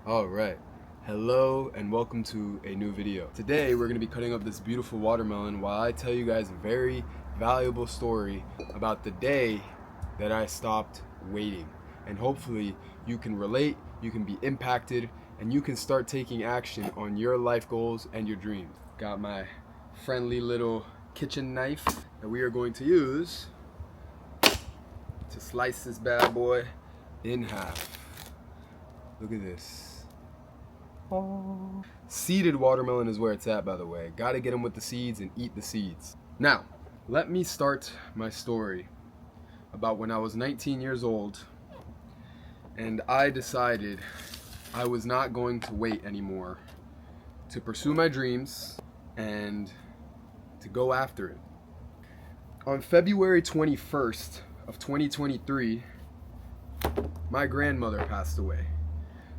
Alright, hello and welcome to a new video. Today we're going to be cutting up this beautiful watermelon while I tell you guys a very valuable story about the day that I stopped waiting. And hopefully you can relate, you can be impacted, and you can start taking action on your life goals and your dreams. Got my friendly little kitchen knife that we are going to use to slice this bad boy in half. Look at this. Seeded watermelon is where it's at, by the way. Gotta get them with the seeds and eat the seeds. Now, let me start my story about when I was 19 years old and I decided I was not going to wait anymore to pursue my dreams and to go after it. On February 21st of 2023, my grandmother passed away.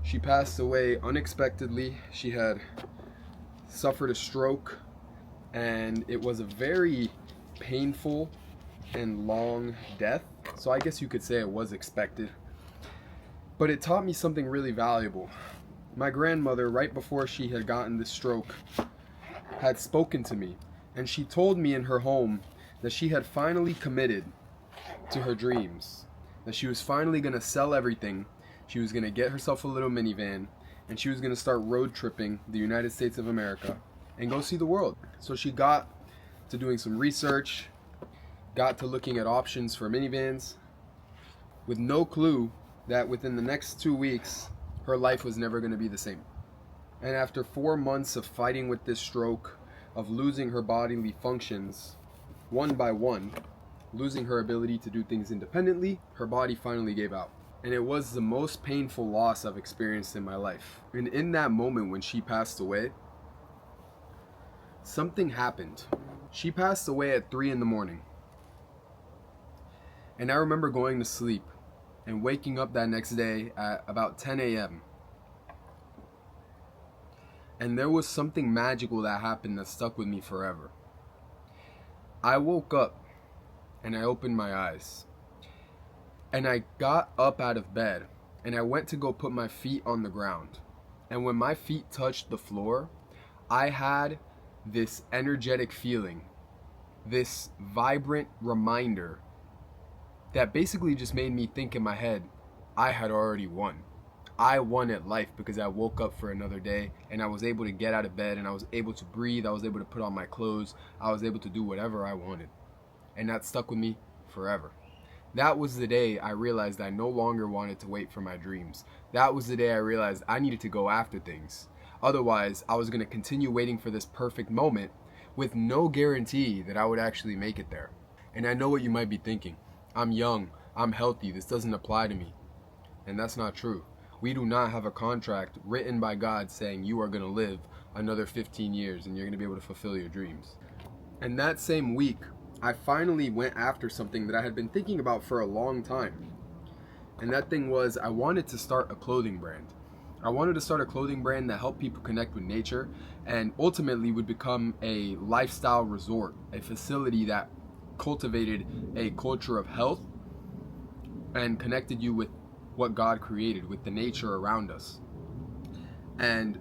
She passed away unexpectedly. She had suffered a stroke, and it was a very painful and long death. So I guess you could say it was expected. But it taught me something really valuable. My grandmother, right before she had gotten the stroke, had spoken to me, and she told me in her home that she had finally committed to her dreams, that she was finally going to sell everything. She was going to get herself a little minivan, and she was going to start road tripping the United States of America and go see the world. So she got to doing some research, got to looking at options for minivans, with no clue that within the next 2 weeks, her life was never going to be the same. And after 4 months of fighting with this stroke, of losing her bodily functions, one by one, losing her ability to do things independently, her body finally gave out. And it was the most painful loss I've experienced in my life. And in that moment when she passed away, something happened. She passed away at 3 in the morning. And I remember going to sleep and waking up that next day at about 10 a.m. And there was something magical that happened that stuck with me forever. I woke up and I opened my eyes. And I got up out of bed and I went to go put my feet on the ground. And when my feet touched the floor, I had this energetic feeling, this vibrant reminder that basically just made me think in my head, I had already won. I won at life because I woke up for another day and I was able to get out of bed and I was able to breathe. I was able to put on my clothes. I was able to do whatever I wanted. And that stuck with me forever. That was the day I realized I no longer wanted to wait for my dreams. That was the day I realized I needed to go after things. Otherwise, I was going to continue waiting for this perfect moment with no guarantee that I would actually make it there. And I know what you might be thinking. I'm young, I'm healthy, this doesn't apply to me. And that's not true. We do not have a contract written by God saying you are going to live another 15 years and you're going to be able to fulfill your dreams. And that same week, I finally went after something that I had been thinking about for a long time. And that thing was, I wanted to start a clothing brand. I wanted to start a clothing brand that helped people connect with nature and ultimately would become a lifestyle resort, a facility that cultivated a culture of health and connected you with what God created, with the nature around us. And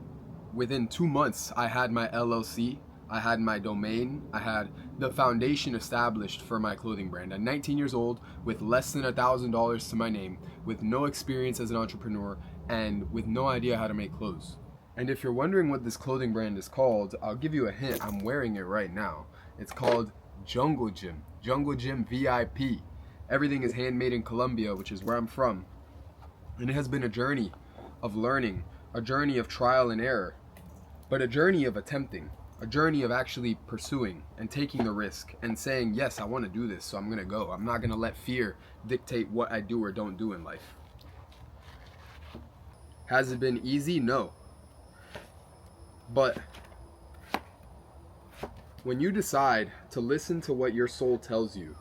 within 2 months, I had my LLC, I had my domain, I had the foundation established for my clothing brand. At 19 years old, with less than $1,000 to my name, with no experience as an entrepreneur, and with no idea how to make clothes. And if you're wondering what this clothing brand is called, I'll give you a hint. I'm wearing it right now. It's called Jungle Gym. Jungle Gym VIP. Everything is handmade in Colombia, which is where I'm from. And it has been a journey of learning, a journey of trial and error, but a journey of attempting, a journey of actually pursuing and taking the risk and saying, yes, I want to do this, so I'm going to go. I'm not going to let fear dictate what I do or don't do in life. Has it been easy? No. But when you decide to listen to what your soul tells you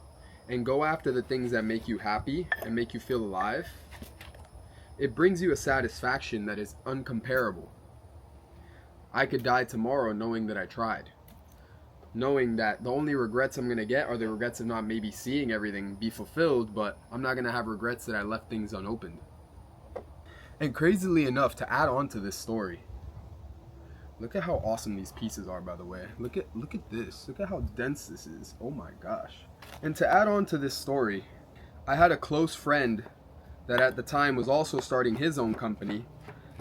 and go after the things that make you happy and make you feel alive, it brings you a satisfaction that is uncomparable. I could die tomorrow knowing that I tried. Knowing that the only regrets I'm going to get are the regrets of not maybe seeing everything be fulfilled, but I'm not going to have regrets that I left things unopened. And crazily enough, to add on to this story, look at how awesome these pieces are, by the way. Look at this. Look at how dense this is. Oh my gosh. And to add on to this story, I had a close friend that at the time was also starting his own company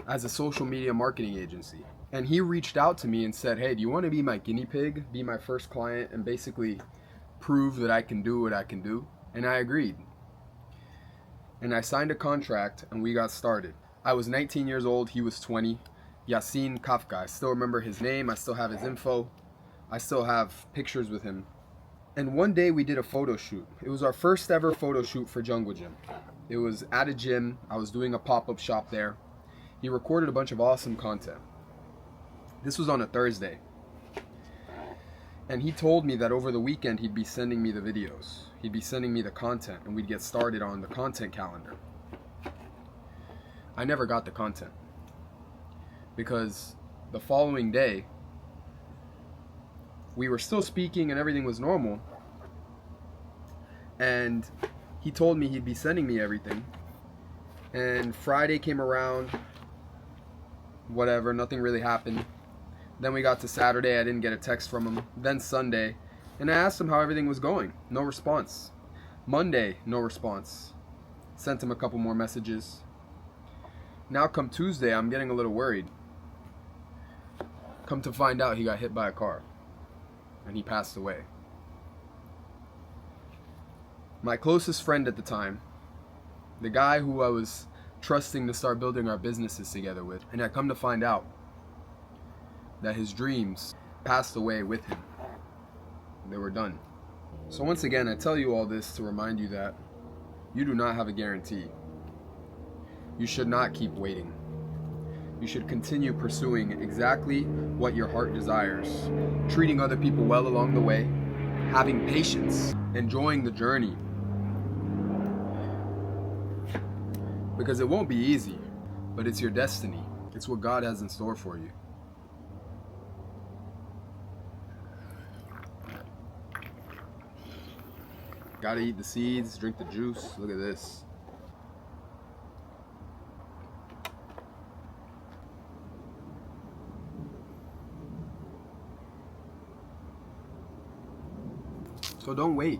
as a social media marketing agency. And he reached out to me and said, hey, do you want to be my guinea pig, be my first client, and basically prove that I can do what I can do? And I agreed. And I signed a contract and we got started. I was 19 years old, he was 20. Yasin Kafka, I still remember his name, I still have his info, I still have pictures with him. And one day we did a photo shoot. It was our first ever photo shoot for Jungle Gym. It was at a gym, I was doing a pop-up shop there. He recorded a bunch of awesome content. This was on a Thursday. And he told me that over the weekend he'd be sending me the videos. He'd be sending me the content and we'd get started on the content calendar. I never got the content. Because the following day, we were still speaking and everything was normal. And he told me he'd be sending me everything. And Friday came around, whatever, nothing really happened. Then we got to Saturday, I didn't get a text from him. Then Sunday, and I asked him how everything was going. No response. Monday, no response. Sent him a couple more messages. Now come Tuesday, I'm getting a little worried. Come to find out, he got hit by a car. And he passed away. My closest friend at the time, the guy who I was trusting to start building our businesses together with, and I come to find out that his dreams passed away with him. They were done. So once again, I tell you all this to remind you that you do not have a guarantee. You should not keep waiting. You should continue pursuing exactly what your heart desires, treating other people well along the way, having patience, enjoying the journey. Because it won't be easy, but it's your destiny. It's what God has in store for you. Gotta eat the seeds, drink the juice. Look at this. So don't wait.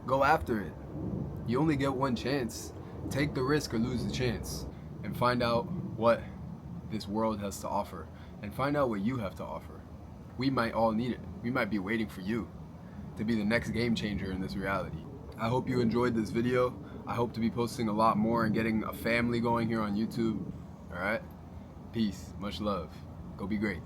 Go after it. You only get one chance. Take the risk or lose the chance. And find out what this world has to offer. And find out what you have to offer. We might all need it. We might be waiting for you to be the next game changer in this reality. I hope you enjoyed this video. I hope to be posting a lot more and getting a family going here on YouTube. Alright? Peace. Much love. Go be great.